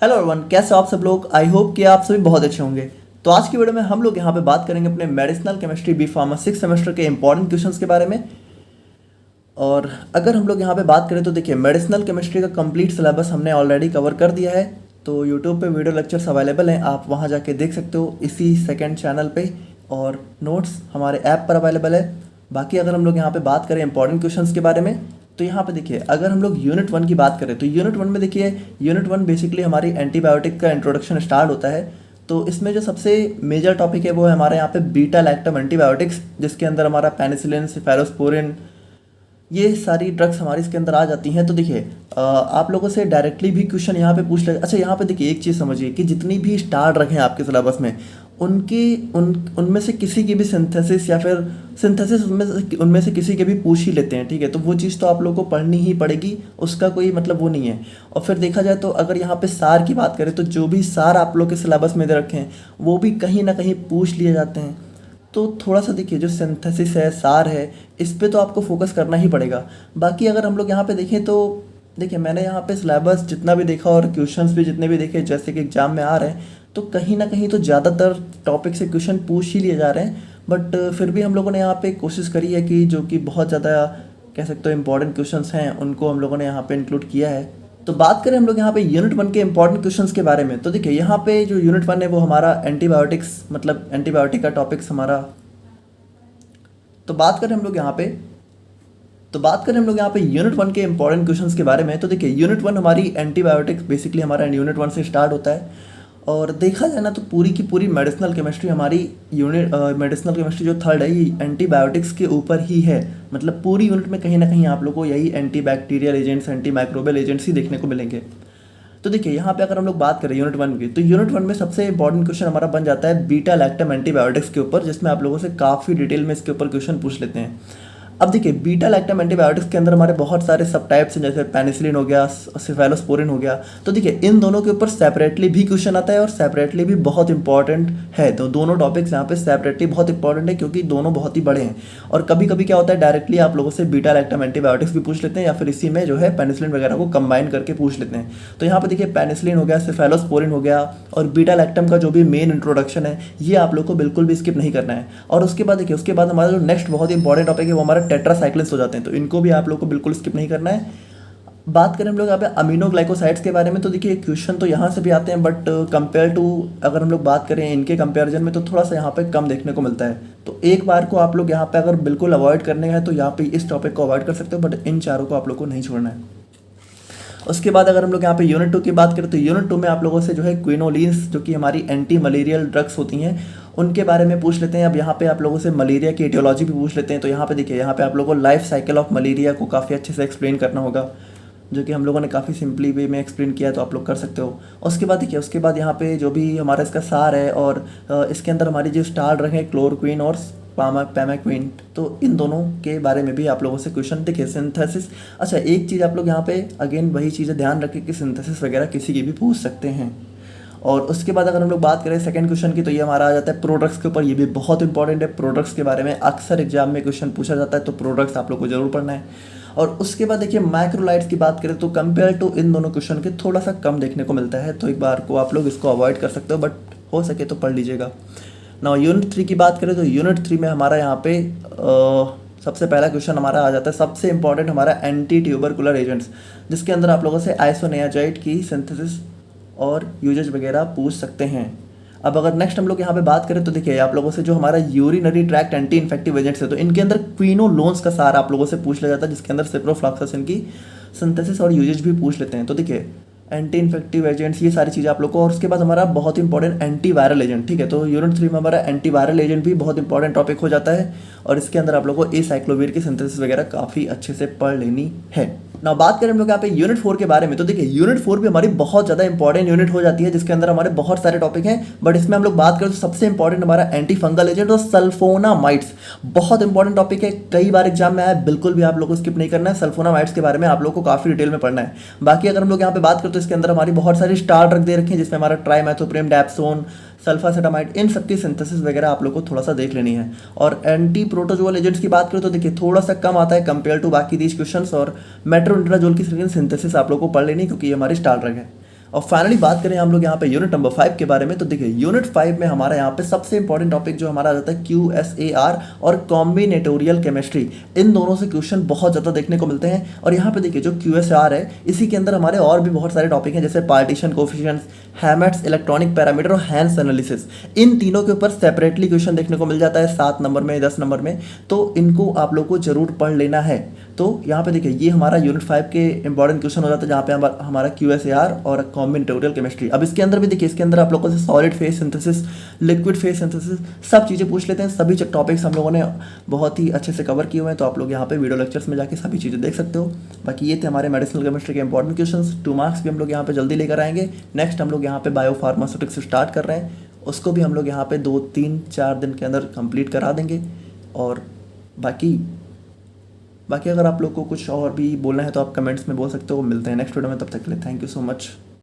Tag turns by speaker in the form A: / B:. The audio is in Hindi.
A: हेलो एवरीवन, कैसे हो आप सब लोग। आई होप कि आप सभी बहुत अच्छे होंगे। तो आज की वीडियो में हम लोग यहाँ पे बात करेंगे अपने medicinal chemistry B pharma 6 semester के इंपॉर्टेंट क्वेश्चंस के बारे में। और अगर हम लोग यहाँ पे बात करें तो देखिए, मेडिसिनल केमिस्ट्री का कंप्लीट सिलेबस हमने ऑलरेडी कवर कर दिया है। तो यूट्यूब पे वीडियो लेक्चर्स अवेलेबल हैं, आप वहाँ जाके देख सकते हो इसी सेकेंड चैनल पे। और नोट्स हमारे ऐप पर अवेलेबल है। बाकी अगर हम लोग यहाँ पे बात करें इंपॉर्टेंट क्वेश्चंस के बारे में, तो यहाँ पे देखिए, अगर हम लोग यूनिट 1 की बात करें तो यूनिट 1 में देखिए, यूनिट 1 बेसिकली हमारी एंटीबायोटिक का इंट्रोडक्शन स्टार्ट होता है। तो इसमें जो सबसे मेजर टॉपिक है वो है हमारे यहाँ पे बीटा लैक्टम एंटीबायोटिक्स, जिसके अंदर हमारा पेनिसिलिन, सिफेलोस्पोरिन, ये सारी ड्रग्स हमारी इसके अंदर आ जाती हैं। तो देखिए, आप लोगों से डायरेक्टली भी क्वेश्चन यहाँ पे पूछ ले। अच्छा, यहाँ पे देखिए एक चीज़ समझिए कि जितनी भी स्टार ड्रग हैं आपके सिलेबस में, उनमें से किसी की भी सिंथेसिस या फिर सिंथेसिस उनमें से किसी के भी पूछ ही लेते हैं, ठीक है। तो वो चीज़ तो आप लोगों को पढ़नी ही पड़ेगी, उसका कोई मतलब वो नहीं है। और फिर देखा जाए तो अगर यहाँ पे सार की बात करें तो जो भी सार आप लोग के सिलेबस में दे रखे हैं वो भी कहीं ना कहीं पूछ लिए जाते हैं। तो थोड़ा सा देखिए, जो सिंथेसिस है, सार है, इस पे तो आपको फोकस करना ही पड़ेगा। बाकी अगर हम लोग यहाँ पे देखें तो देखिए, मैंने यहाँ पे सिलेबस जितना भी देखा और क्वेश्चंस भी जितने भी देखे, जैसे कि एग्जाम में आ रहे हैं, तो कहीं ना कहीं तो ज़्यादातर टॉपिक से क्वेश्चन पूछ ही लिए जा रहे हैं। बट फिर भी हम लोगों ने यहाँ पे कोशिश करी है कि जो कि बहुत ज़्यादा कह सकते हो इंपॉर्टेंट क्वेश्चंस हैं उनको हम लोगों ने यहाँ पे इंक्लूड किया है। तो बात करें हम लोग यहाँ पे यूनिट 1 के इंपॉर्टेंट क्वेश्चंस के बारे में, तो देखिए यहाँ पे जो यूनिट 1 है वो हमारा एंटीबायोटिक्स, मतलब एंटीबायोटिक का टॉपिक्स हमारा। तो बात करें हम लोग यहाँ पे यूनिट 1 के इंपॉर्टेंट क्वेश्चंस के बारे में, तो देखिए यूनिट 1 हमारी एंटीबायोटिक्स बेसिकली हमारा यूनिट 1 से स्टार्ट होता है। और देखा जाए ना तो पूरी की पूरी मेडिसिनल केमिस्ट्री हमारी मेडिसिनल केमिस्ट्री जो थर्ड है ये एंटीबायोटिक्स के ऊपर ही है। मतलब पूरी यूनिट में कहीं ना कहीं आप लोगों को यही antibacterial agents, antimicrobial agents ही देखने को मिलेंगे। तो देखिए यहाँ पे अगर हम लोग बात करें यूनिट 1 की, तो यूनिट 1 में सबसे इंपॉर्टेंट क्वेश्चन हमारा बन जाता है बीटा लैक्टम एंटीबायोटिक्स के ऊपर, जिसमें आप लोगों से काफ़ी डिटेल में इसके ऊपर क्वेश्चन पूछ लेते हैं। अब देखिए, बीटा लैक्टम एंटीबायोटिक्स के अंदर हमारे बहुत सारे सब टाइप्स हैं, जैसे पेनिसिलिन हो गया, सिफेलोस्पोरिन हो गया। तो देखिए, इन दोनों के ऊपर सेपरेटली भी क्वेश्चन आता है और सेपरेटली भी बहुत इंपॉर्टेंट है। तो दोनों टॉपिक्स यहाँ पे सेपरेटली बहुत इंपॉर्टेंट है, क्योंकि दोनों बहुत ही बड़े हैं। और कभी कभी क्या होता है, डायरेक्टली आप लोगों से बीटा लैक्टम एंटीबायोटिक्स भी पूछ लेते हैं, या फिर इसी में जो है पेनिसिलिन वगैरह को कंबाइन करके पूछ लेते हैं। तो यहाँ पे देखिए, पेनिसिलिन हो गया, सिफेलोस्पोरिन हो गया और बीटा लैक्टम का जो भी मेन इंट्रोडक्शन है, ये आप लोग को बिल्कुल भी स्किप नहीं करना है। और उसके बाद देखिए, उसके बाद हमारा जो नेक्स्ट बहुत इंपॉर्टेंट टॉपिक है वो हमारा टेट्रासाइक्लिन्स हो जाते हैं। तो इनको भी आप लोग को बिल्कुल स्किप नहीं करना है। बात करें हम लोग यहाँ पे अमीनो ग्लाइकोसाइड्स के बारे में, तो देखिए क्वेश्चन तो यहाँ से भी आते हैं, बट कंपेयर टू अगर हम लोग बात करें इनके कंपैरिजन में, तो थोड़ा सा यहाँ पे कम देखने को मिलता है। तो एक बार को आप लोग यहाँ पे अगर बिल्कुल अवॉइड करने हैं तो यहाँ पे इस टॉपिक को अवॉइड कर सकते हो, बट इन चारों को आप लोग को नहीं छोड़ना है। उसके बाद अगर हम लोग यहाँ पे यूनिट 2 की बात करें, तो यूनिट 2 में आप लोगों से जो है क्विनोलिन्स, जो कि हमारी एंटी मलेरियल ड्रग्स होती हैं, उनके बारे में पूछ लेते हैं। अब यहाँ पे आप लोगों से मलेरिया की एटियोलॉजी भी पूछ लेते हैं। तो यहाँ पे देखिए, यहाँ पे आप लोगों को लाइफ साइकिल ऑफ मलेरिया को काफ़ी अच्छे से एक्सप्लेन करना होगा, जो कि हम लोगों ने काफ़ी सिंपली वे में एक्सप्लेन किया है, तो आप लोग कर सकते हो। उसके बाद देखिए, उसके बाद यहाँ पे जो भी हमारा इसका सार है, और इसके अंदर हमारी जो स्टार ड्रग है क्लोरोक्विन और पैमाक्विन, तो इन दोनों के बारे में भी आप लोगों से क्वेश्चन देखिए। सिंथेसिस, अच्छा एक चीज़ आप लोग यहाँ पे अगेन वही चीज़ें ध्यान रखें कि सिंथेसिस वगैरह किसी की भी पूछ सकते हैं। और उसके बाद अगर हम लोग बात करें सेकंड क्वेश्चन की, तो ये हमारा आ जाता है प्रोडक्ट्स के ऊपर। ये भी बहुत इंपॉर्टेंट है, प्रोडक्ट्स के बारे में अक्सर एग्जाम में क्वेश्चन पूछा जाता है, तो प्रोडक्ट्स आप लोग को जरूर पढ़ना है। और उसके बाद देखिए, माइक्रोलाइट्स की बात करें तो कंपेयर टू इन दोनों क्वेश्चन के थोड़ा सा कम देखने को मिलता है, तो एक बार को आप लोग इसको अवॉइड कर सकते हो, बट हो सके तो पढ़ लीजिएगा। नाउ यूनिट 3 की बात करें तो यूनिट 3 में हमारा यहाँ पे सबसे पहला क्वेश्चन हमारा आ जाता है, सबसे इंपॉर्टेंट हमारा एंटी ट्यूबरकुलर एजेंट्स, जिसके अंदर आप लोगों से आइसोनियाजाइड की सिंथेसिस और यूजेज वगैरह पूछ सकते हैं। अब अगर नेक्स्ट हम लोग यहाँ पे बात करें तो देखिए, आप लोगों से जो हमारा urinary tract anti infective agents है, तो इनके अंदर क्विनोलोन्स का सार आप लोगों से पूछ लिया जाता है, जिसके अंदर सिप्रोफ्लॉक्सासिन की सिंथेसिस और यूजेज भी पूछ लेते हैं। तो देखिए, एंटी इन्फेक्टिव एजेंट्स, ये सारी चीज़ें आप लोग को। और उसके बाद हमारा बहुत इंपॉर्टेंट एंटी वायरल एजेंट, ठीक है। तो यूनिट 3 में हमारा एंटी वायरल एजेंट भी बहुत इंपॉर्टेंट टॉपिक हो जाता है, और इसके अंदर आप लोग को एसाइक्लोविर की सिंथेसिस वगैरह काफ़ी अच्छे से पढ़ लेनी है। ना बात करें हम लोग यहाँ पे यूनिट 4 के बारे में, तो देखिए यूनिट 4 भी हमारी बहुत ज़्यादा इंपॉर्टेंट यूनिट हो जाती है, जिसके अंदर हमारे बहुत सारे टॉपिक हैं। बट इसमें हम लोग बात करें तो सबसे इंपॉर्टेंट हमारा एंटी फंगल एजेंट और सल्फोनामाइड्स, बहुत इंपॉर्टेंट टॉपिक है, कई बार एग्जाम में आया, बिल्कुल भी आप लोग को स्किप नहीं करना है। सल्फोनामाइड्स के बारे में आप लोग को काफ़ी डिटेल में पढ़ना है। बाकी अगर हम लोग यहाँ पे बात करें तो इसके अंदर हमारी बहुत सारी स्टार ड्रग दे रखी है, जिसमें हमारा ट्राइमेथोप्रेम, डैप्सोन, सल्फासेटामाइड, इन सबकी सिंथेसिस वगैरह आप लोग को थोड़ा सा देख लेनी है। और एंटी प्रोटोजोअल एजेंट्स की बात करें तो देखिए थोड़ा सा कम आता है कंपेयर टू बाकी दीज क्वेश्चंस, और मेट्रोनिडाजोल की सिंथेसिस आप लोग को पढ़ लेनी, क्योंकि ये हमारी स्टार ड्रग है। और फाइनली बात करें हम लोग यहाँ पे यूनिट नंबर 5 के बारे में, तो देखिए यूनिट 5 में हमारा यहाँ पे सबसे इंपॉर्टेंट टॉपिक जो हमारा आ जाता है QSAR और कॉम्बिनेटोरियल केमिस्ट्री। इन दोनों से क्वेश्चन बहुत ज़्यादा देखने को मिलते हैं। और यहाँ पे देखिए जो QSAR है इसी के अंदर हमारे और भी बहुत सारे टॉपिक हैं, जैसे पार्टीशन कोफिशिएंट्स, हैमेट्स, इलेक्ट्रॉनिक पैरामीटर और हैंस एनालिसिस। इन तीनों के ऊपर सेपरेटली क्वेश्चन देखने को मिल जाता है 7 नंबर में, 10 नंबर में, तो इनको आप लोग को जरूर पढ़ लेना है। तो यहाँ पे देखिए ये हमारा यूनिट 5 के इंपॉर्टेंट क्वेश्चन हो जाता है, जहाँ पे हमारा QSAR और कॉम्बिनेटोरियल केमिस्ट्री। अब इसके अंदर भी देखिए, इसके अंदर आप लोगों से solid phase synthesis, liquid phase synthesis, सब चीज़ें पूछ लेते हैं। सभी टॉपिक्स हम लोगों ने बहुत ही अच्छे से कवर किए हुए हैं, तो आप लोग यहाँ पे वीडियो लेक्चर्स में जाके सभी चीज़ें देख सकते हो। बाकी ये थे हमारे मेडिसिनल केमिस्ट्री के इंपॉर्टेंट क्वेश्चन। 2 मार्क्स भी हम लोग यहाँ पे जल्दी लेकर आएंगे। नेक्स्ट हम लोग यहाँ पे बायो फार्मास्यूटिक्स स्टार्ट कर रहे हैं, उसको भी हम लोग यहाँ पे 2-3-4 दिन के अंदर कंप्लीट करा देंगे। और बाकी अगर आप लोग को कुछ और भी बोलना है तो आप कमेंट्स में बोल सकते हो। मिलते हैं नेक्स्ट वीडियो में, तब तक के लिए थैंक यू सो मच।